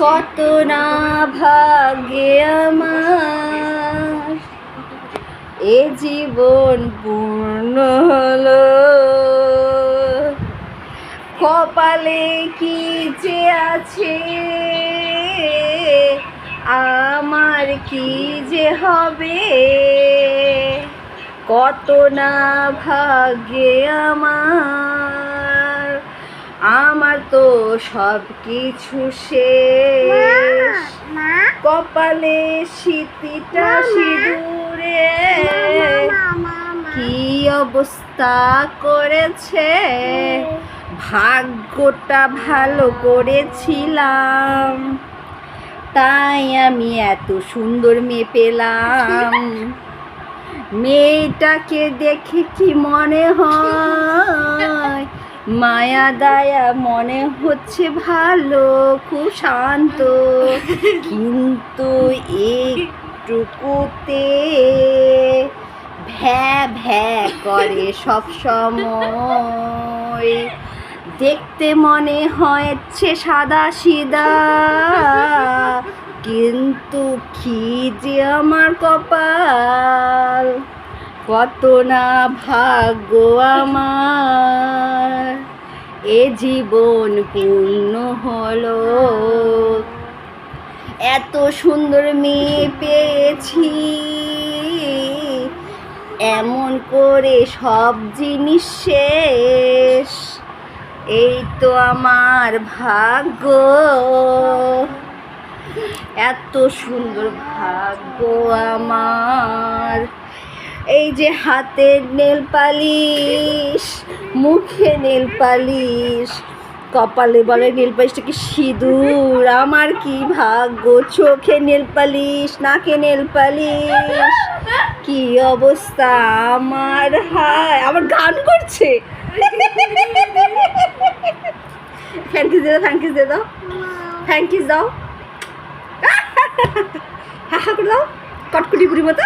কত না ভাগ্যে আমার এ জীবন পূর্ণ হলো, কপালে কি যে আছে আমার কি যে হবে, কত না ভাগ্যে আমার তো সব কিছু শেষ, কপালে স্মৃতিটা সিঁদুরে কি অবস্থা করেছে, ভাগ্যটা ভালো করেছিলাম তাই আমি এত সুন্দর মেয়ে পেলাম। মেয়েটাকে দেখে কি মনে হয়, মায়া দায়া মনে হচ্ছে ভালো, খুব শান্ত, কিন্তু একটুকুতে ভ্যা ভ্যা করে সব সময়। দেখতে মনে হচ্ছে সাদা সিধা, কিন্তু কি যে আমার কপাল, কত না ভাগ্য আমার এ জীবন পূর্ণ হলো। এত সুন্দর মেয়ে পেয়েছি, এমন করে সব জিনিস শেষ, এই তো আমার ভাগ্য, এত সুন্দর ভাগ্য আমার। এই যে হাতের নেল পালিশ, মুখে নেল পালিশ, কপালে বলে নেল পালিশটা কি সিঁদুর, আমার কি ভাগ্য, চোখে নেল পালিশ, নাকে নেল পালিশ, কি অবস্থা আমার। হায়, আমার গান করছে। থ্যাংকিস দিয়ে দাও, থ্যাংকিস দিয়ে দাও, থ্যাংকিস দাও, হা হা করে দাও, কটকুটি বুড়ি মতো।